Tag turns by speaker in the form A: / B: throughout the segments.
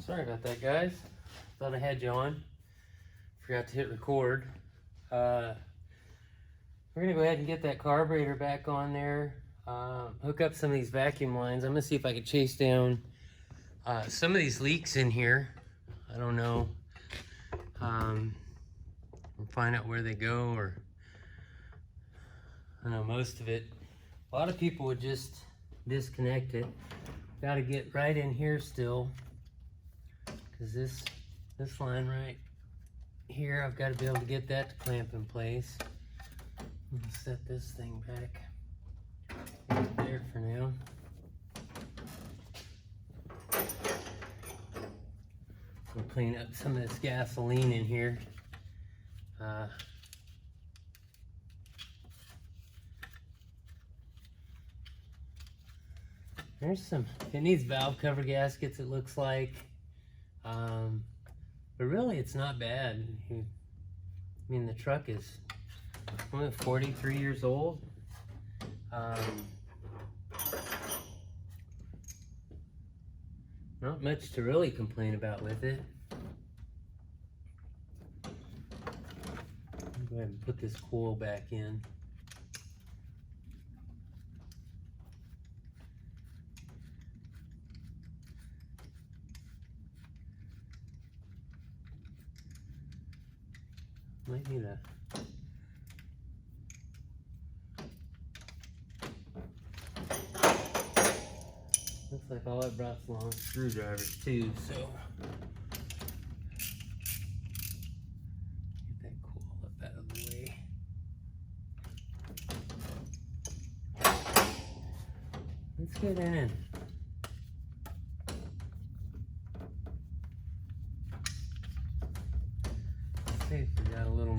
A: Sorry about that, guys. Thought I had you on. Forgot to hit record. We're gonna go ahead and get that carburetor back on there. Hook up some of these vacuum lines. I'm gonna see if I can chase down some of these leaks in here. I don't know. We'll find out where they go, or I know most of it. A lot of people would just disconnect it. Got to get right in here still, because this line right here, I've got to be able to get that to clamp in place. I'm gonna set this thing back right there for now. We'll clean up some of this gasoline in here. There's some, it needs valve cover gaskets, it looks like. But really it's not bad. I mean, the truck is only 43 years old. Not much to really complain about with it. I'll go ahead and put this coil back in. Might need a looks like all I brought is long screwdrivers too, so get that coil up out of the way. Let's get in. Let's see if we got a little more.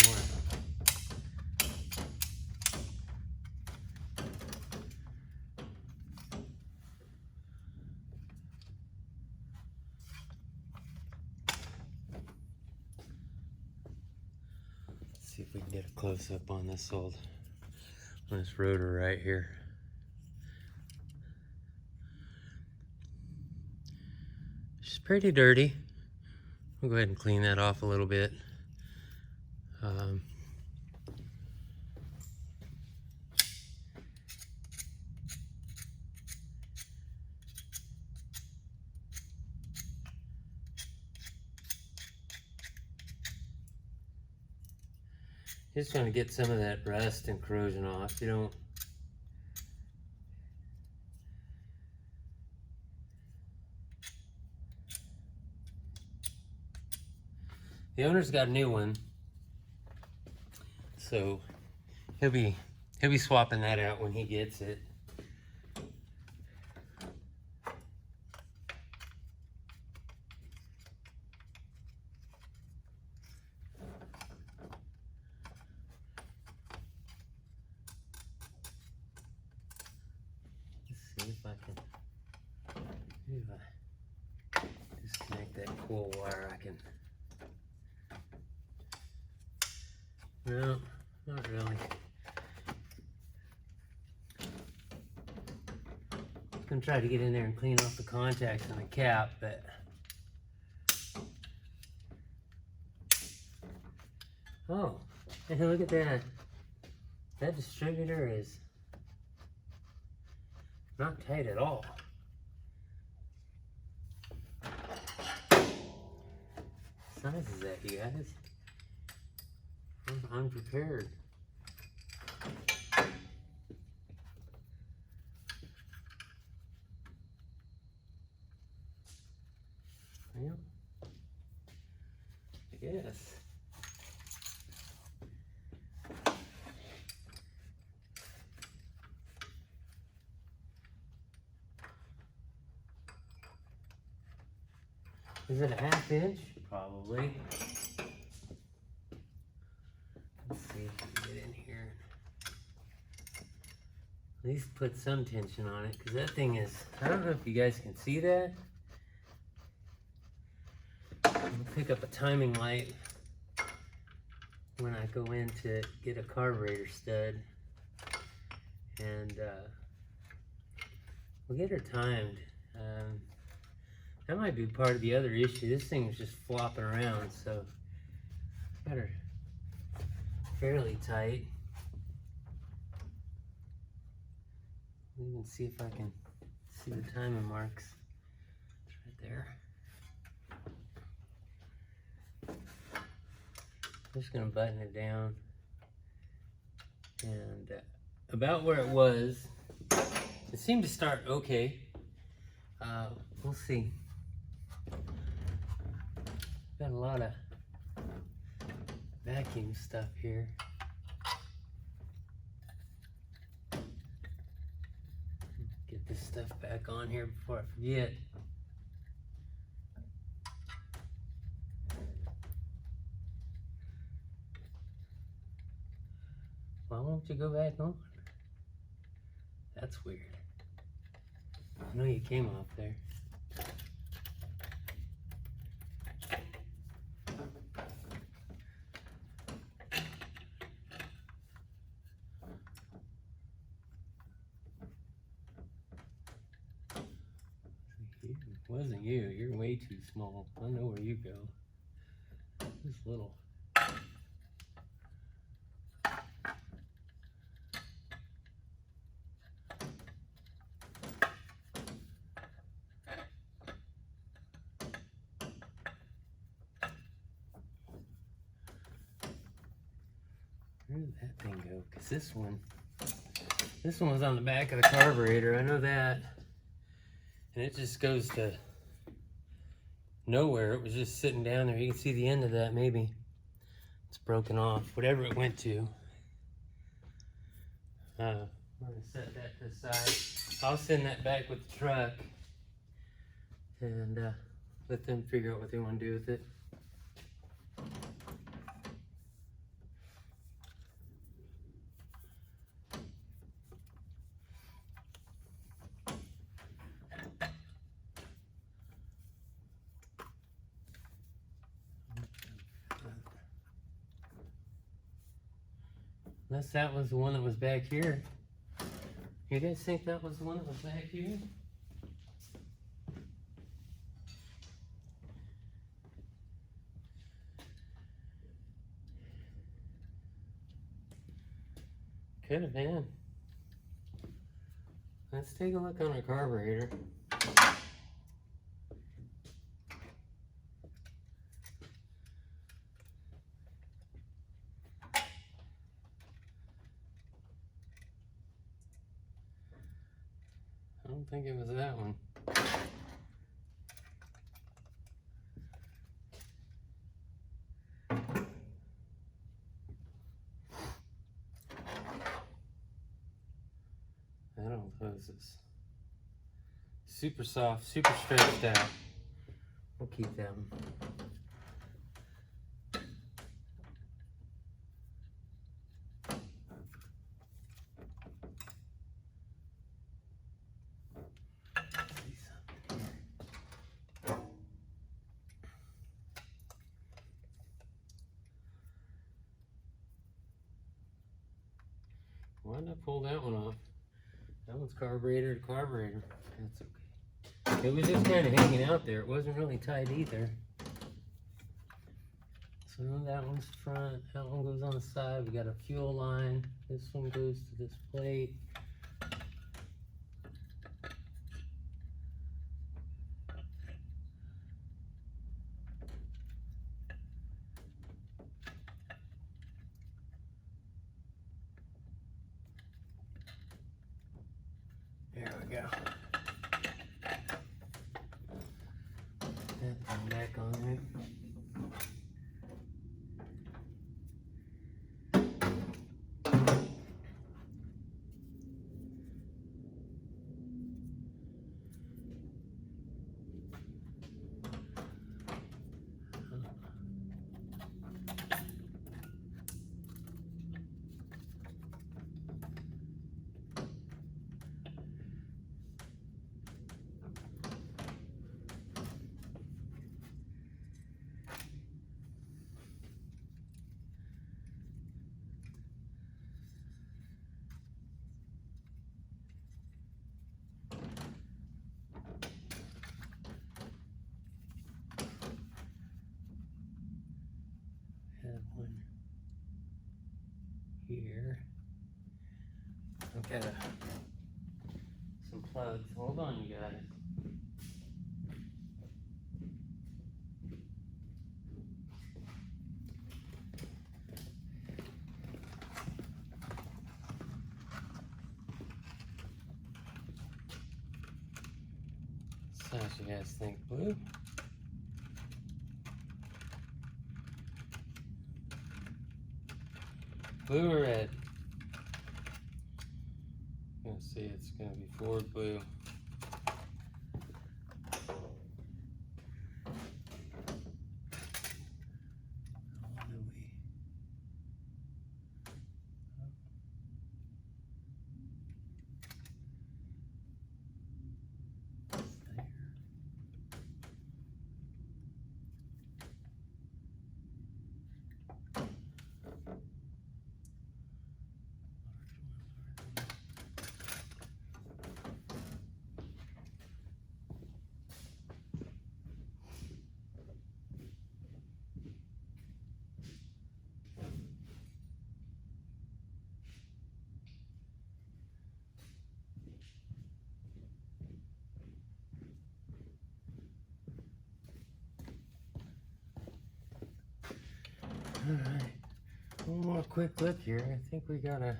A: See if we can get a close up on this rotor right here. It's pretty dirty. We'll go ahead and clean that off a little bit. Just trying to get some of that rust and corrosion off. You don't. The owner's got a new one, so he'll be swapping that out when he gets it. See if I can, maybe if I disconnect that coil wire, I can, no, not really. I'm gonna try to get in there and clean off the contacts on the cap, but oh, hey, look at that. That distributor is not tight at all. What size is that, you guys? I'm unprepared. Well, I guess. Is it a 1/2 inch? Probably. Let's see if we can get in here. At least put some tension on it, because that thing is, I don't know if you guys can see that. I'll pick up a timing light when I go in to get a carburetor stud, and we'll get her timed. That might be part of the other issue. This thing was just flopping around, so got her fairly tight. Let me even see if I can see the timing marks. It's right there. I'm just gonna button it down, and about where it was, it seemed to start okay. We'll see. Got a lot of vacuum stuff here. Get this stuff back on here before I forget. Why won't you go back on? That's weird. I know you came off there. It wasn't you. You're way too small. I know where you go. This little. Where did that thing go? Because this one was on the back of the carburetor. I know that. And it just goes to nowhere. It was just sitting down there. You can see the end of that, maybe. It's broken off. Whatever it went to. I'm going to set that to the side. I'll send that back with the truck. And let them figure out what they want to do with it. Unless that was the one that was back here. You guys think that was the one that was back here? Could have been. Let's take a look on our carburetor. I don't think it was that one. That old hose is super soft, super stretched out. We'll keep that one. Why did I pull that one off? That one's carburetor to carburetor. That's okay. It was just kind of hanging out there. It wasn't really tight either. So that one's front. That one goes on the side. We got a fuel line. This one goes to this plate. There we go. Put that thing back on there. at some plugs. Hold on, you guys. So you guys think blue? Blue or red? Let's see, it's gonna be Ford blue. Alright, one more quick look here. I think we got a,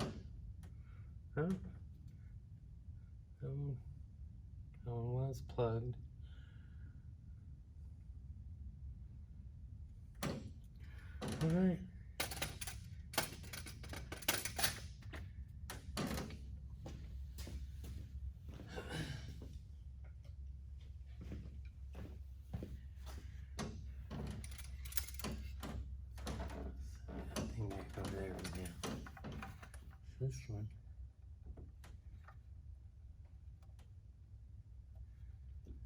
A: that one was plugged. Alright. This one.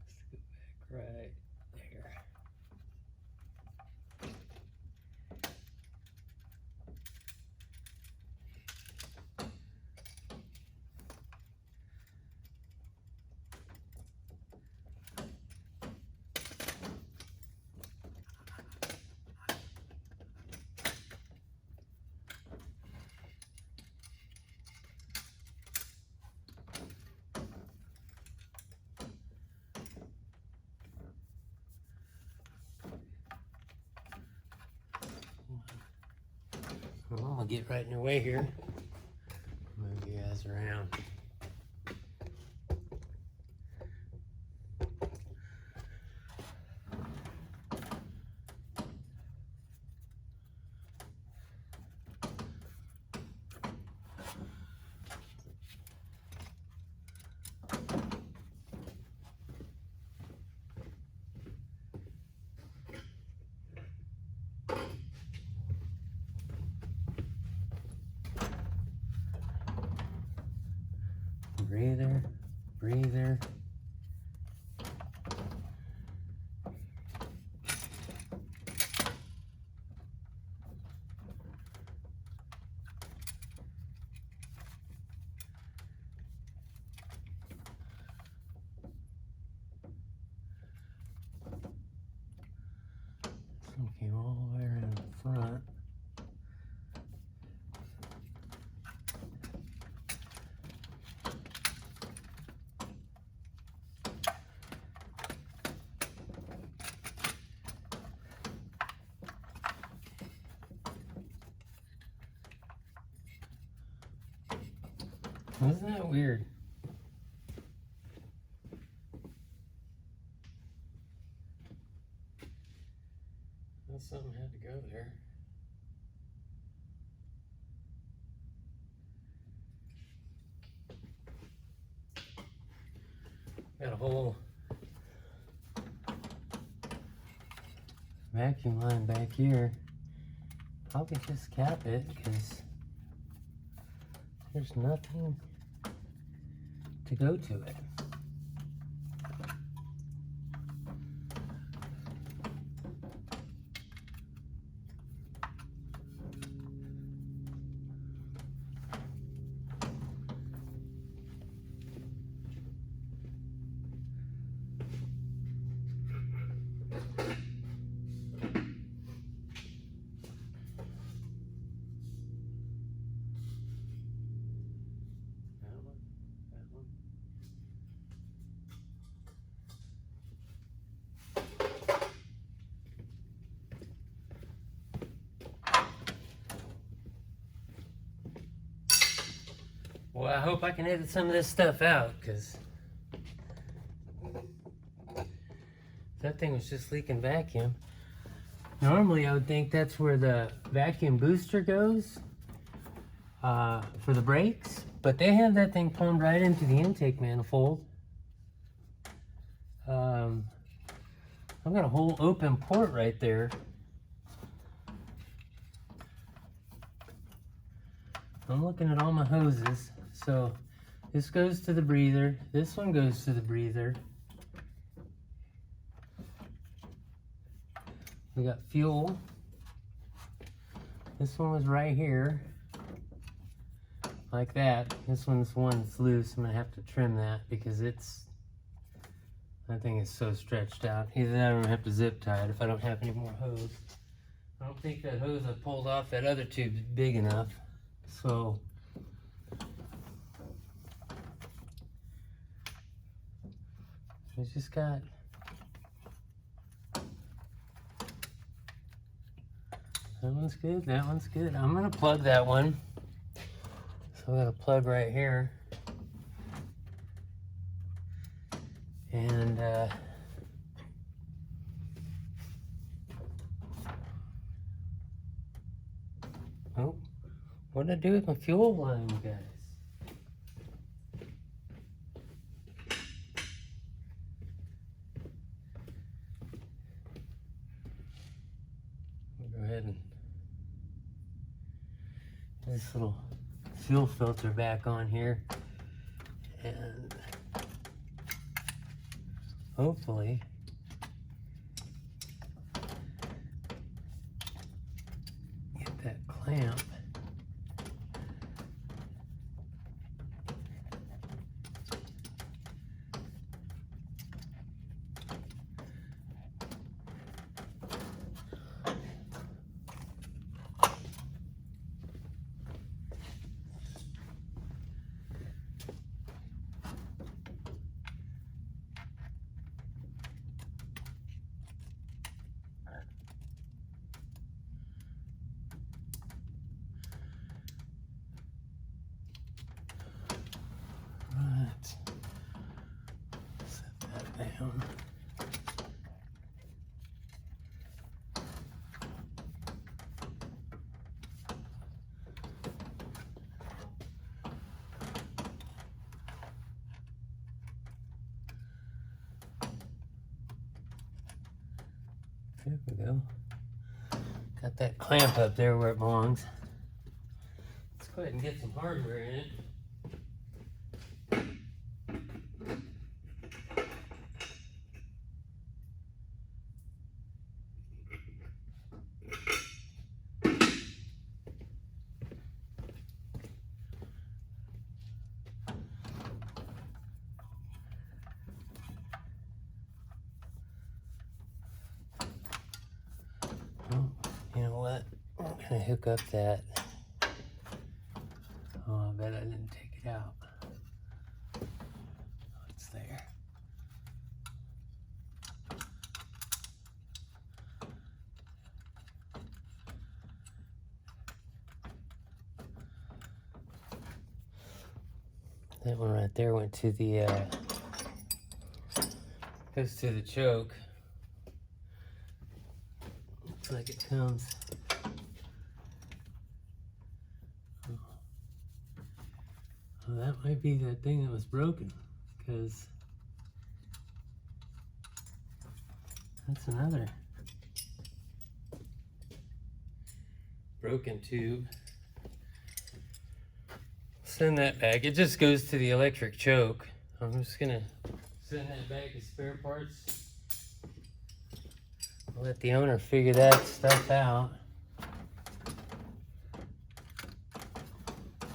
A: Let's go back right there. Well, I'm gonna get right in your way here. Move you guys around. Breather, breather. This one came all the way around the front. Isn't that weird? Well, something had to go there. Got a whole vacuum line back here. Probably just cap it because there's nothing to go to it. Well, I hope I can edit some of this stuff out, because that thing was just leaking vacuum. Normally I would think that's where the vacuum booster goes for the brakes, but they have that thing plumbed right into the intake manifold. I've got a whole open port right there. I'm looking at all my hoses. So this goes to the breather. This one goes to the breather. We got fuel. This one was right here. Like that. This one's the one that's loose. I'm gonna have to trim that because that thing is so stretched out. Either that or I'm gonna have to zip tie it if I don't have any more hose. I don't think that hose I pulled off that other tube is big enough. So we just got that one's good, that one's good. I'm gonna plug that one. So I got a plug right here. And oh, what did I do with my fuel line, you guys? I'll go ahead and put this little fuel filter back on here, and hopefully get that clamp. Set that down. There we go. Got that clamp up there where it belongs. Let's go ahead and get some hardware in it. You know what? I'm gonna hook up that. Oh, I bet I didn't take it out. Oh, it's there. That one right there went to the goes to the choke. Looks like it comes. Well, that might be that thing that was broken, because that's another broken tube. Send that back. It just goes to the electric choke. I'm just gonna send that back as spare parts. I'll let the owner figure that stuff out.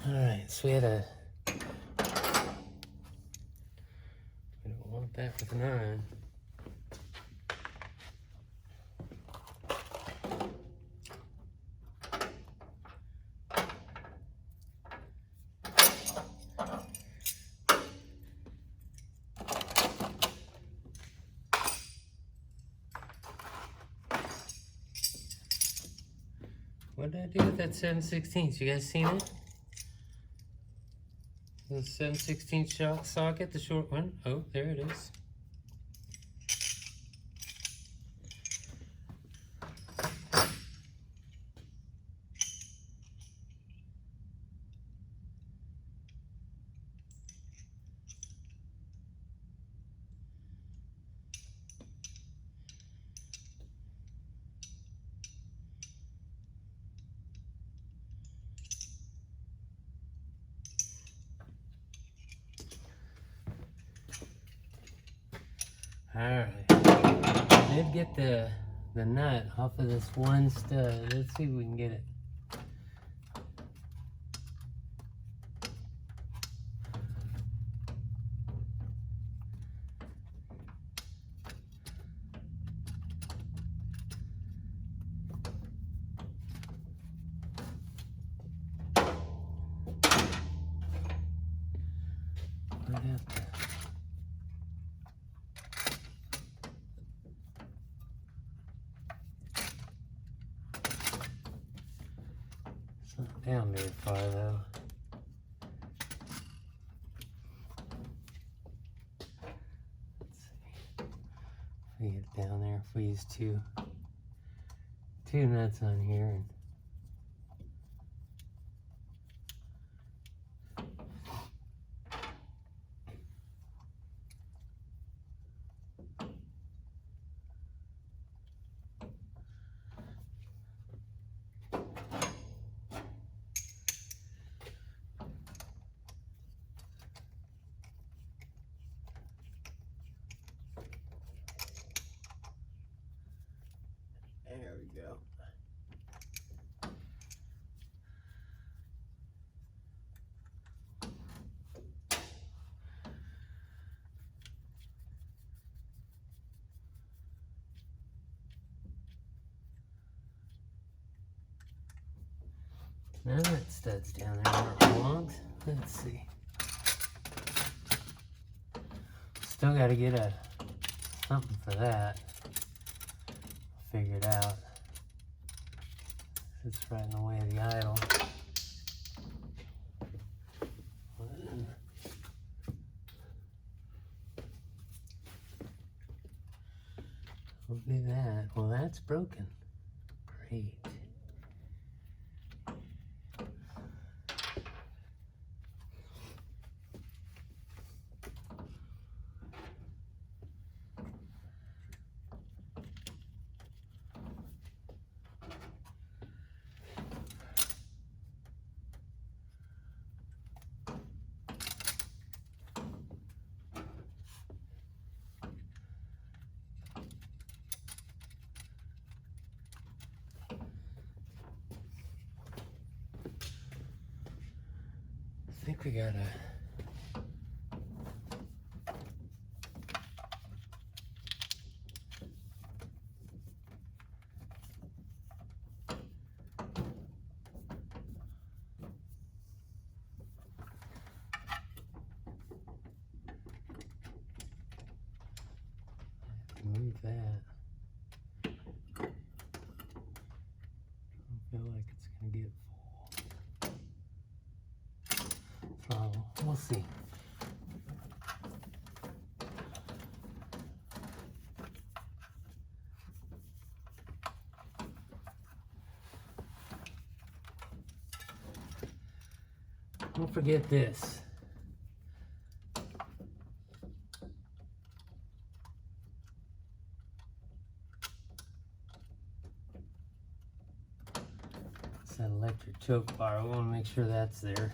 A: Alright, so we don't want that with an iron. What did I do with that 7/16? You guys seen it? The 7/16 shock socket, the short one. Oh, there it is. Alright, I did get the nut off of this one stud. Let's see if we can get it. Might have to. It's not down very far though. Let's see. If we get down there, if we use two nuts on here and there we go. Now that stud's down there where it belongs. Let's see. Still got to get something for that. Figure it out. It's right in the way of the idle. We'll do that. Well, that's broken. Great. I think we gotta move that. I don't feel like it's gonna get full. We'll see. Don't forget this. It's that electric choke bar. I want to make sure that's there.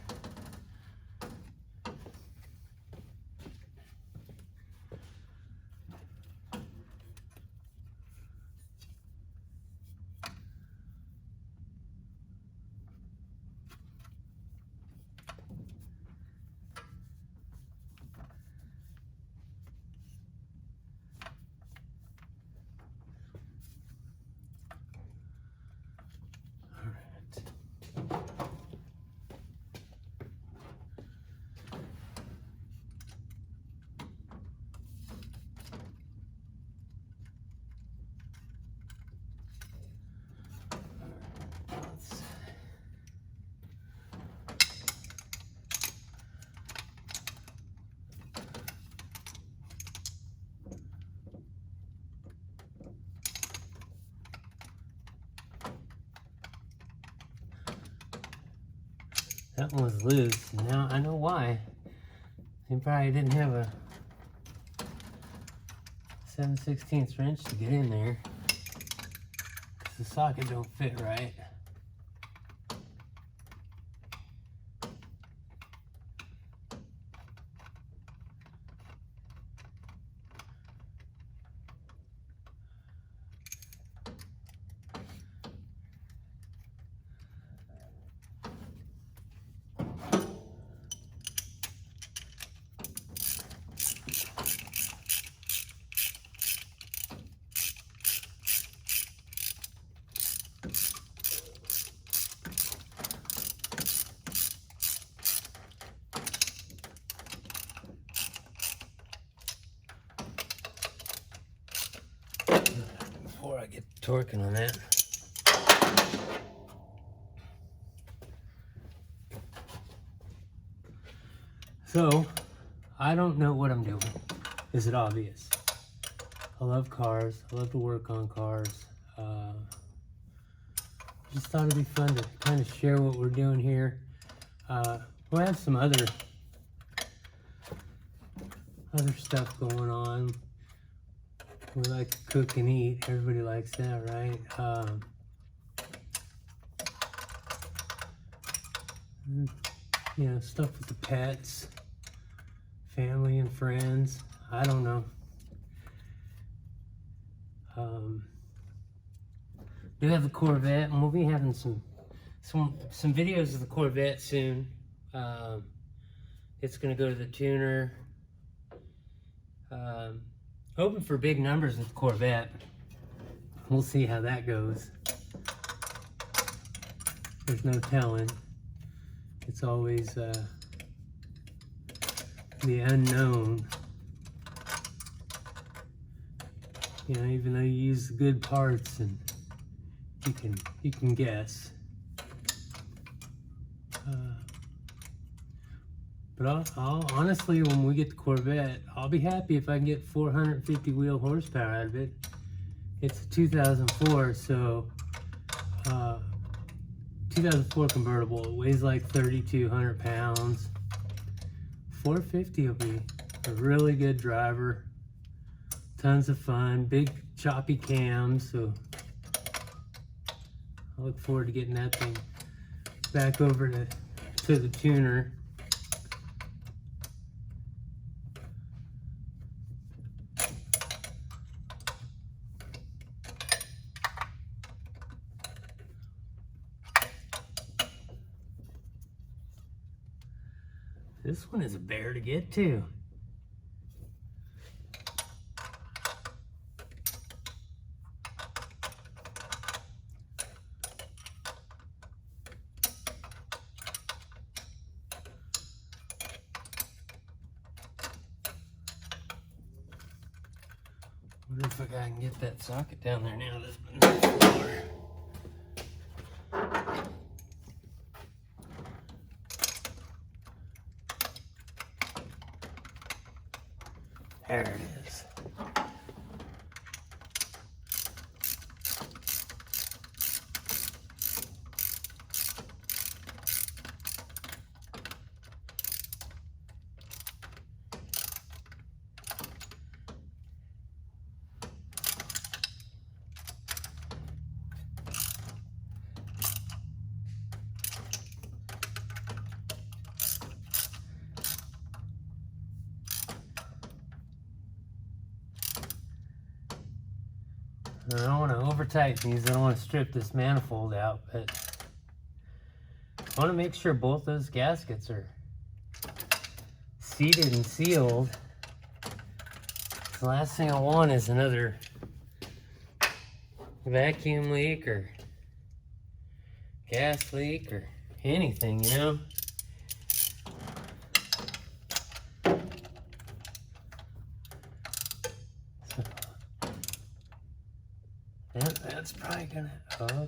A: That one was loose. Now I know why. They probably didn't have a 7/16 wrench to get in there, because the socket don't fit right. Before I get torquing on that. So, I don't know what I'm doing. Is it obvious? I love cars. I love to work on cars. Just thought it'd be fun to kind of share what we're doing here. We'll have some other stuff going on. We like to cook and eat. Everybody likes that, right? You know, stuff with the pets, family and friends. I don't know. Do have the Corvette, and we'll be having some videos of the Corvette soon. It's gonna go to the tuner. Hoping for big numbers with the Corvette. We'll see how that goes. There's no telling. It's always the unknown. You know, even though you use the good parts, and you can guess. But I'll honestly, when we get the Corvette, I'll be happy if I can get 450 wheel horsepower out of it. It's a 2004, so 2004 convertible. It weighs like 3,200 pounds. 450 will be a really good driver. Tons of fun, big choppy cams, so I look forward to getting that thing back over to the tuner. This one is a bear to get to. Wonder if I can get that socket down there now. This one's there it is. I don't want to over tighten these. I don't want to strip this manifold out, but I want to make sure both those gaskets are seated and sealed. The last thing I want is another vacuum leak or gas leak or anything, you know? That's probably gonna, oh.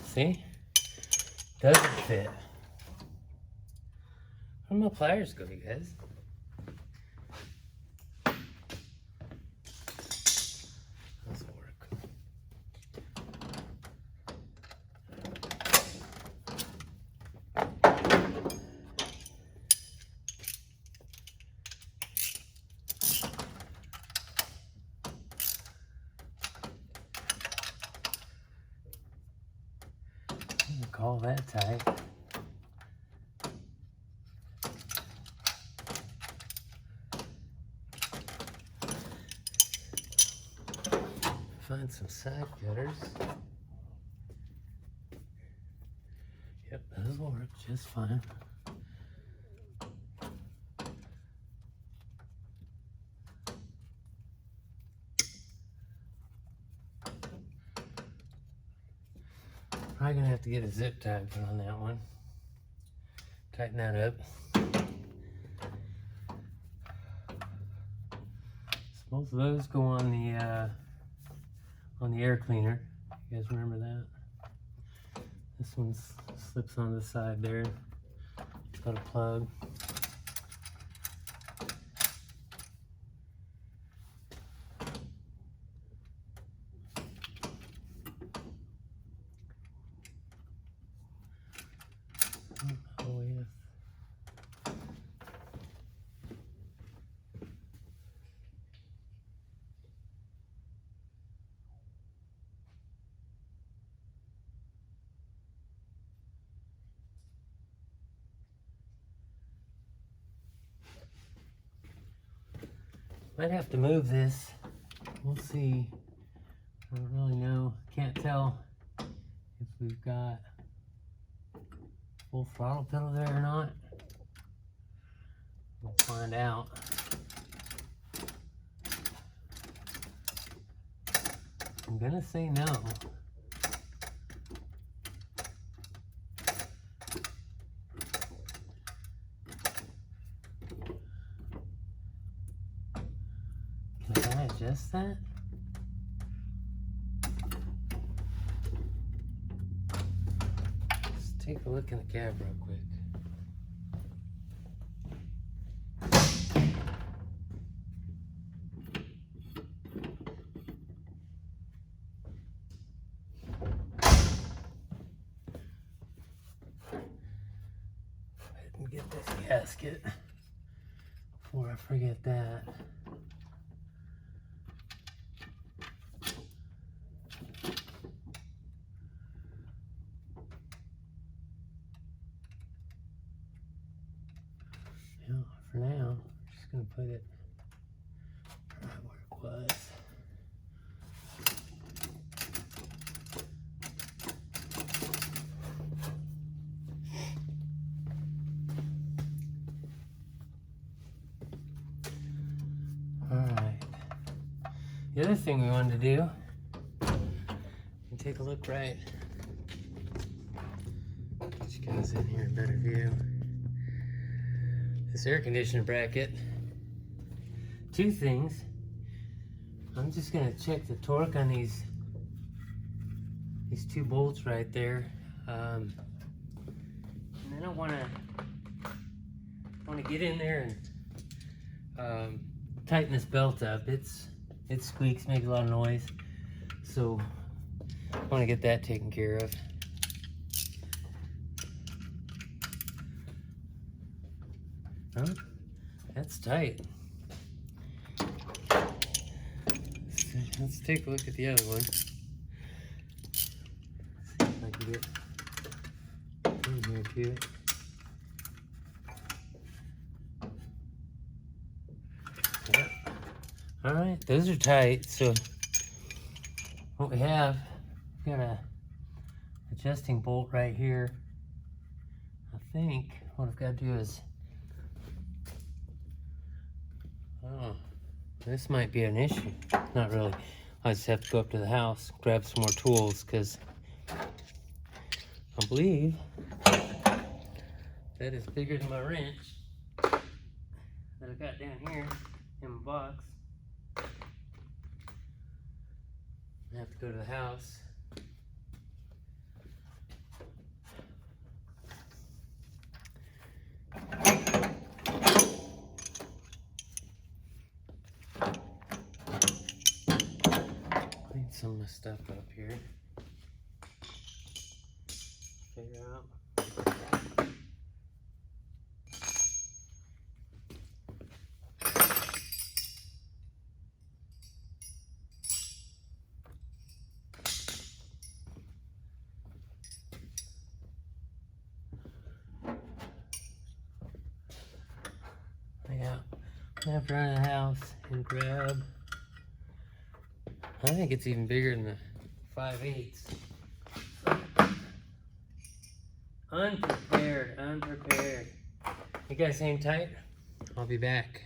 A: See? Doesn't fit. Where'd my pliers go, you guys? Call that tight. Find some side cutters. Yep, those will work just fine. Probably gonna have to get a zip tie put on that one. Tighten that up. So both of those go on the air cleaner. You guys remember that? This one slips on the side there. It's got a plug. Might have to move this. We'll see. I don't really know. Can't tell if we've got full throttle pedal there or not. We'll find out. I'm gonna say no. Can I adjust that? Let's take a look in the cab real quick. And get this gasket before I forget that. For now, I'm just going to put it right where it was. Alright. The other thing we wanted to do, and take a look right. Get you guys in here in better view. This air conditioner bracket. Two things. I'm just gonna check the torque on these two bolts right there, and then I want to get in there and tighten this belt up. It squeaks, makes a lot of noise, so I want to get that taken care of. Huh? That's tight. Let's take a look at the other one. See if I can get in here too. Yep. Alright, those are tight. So what we have, we've got a adjusting bolt right here. I think what I've got to do is, oh, this might be an issue. Not really. I just have to go up to the house, grab some more tools, because I believe that is bigger than my wrench that I got down here in my box. I have to go to the house. Clean some of my stuff up here. Figure out. Yeah, I have to run to the house and grab. I think it's even bigger than the 5/8. Unprepared. You guys hang tight. I'll be back.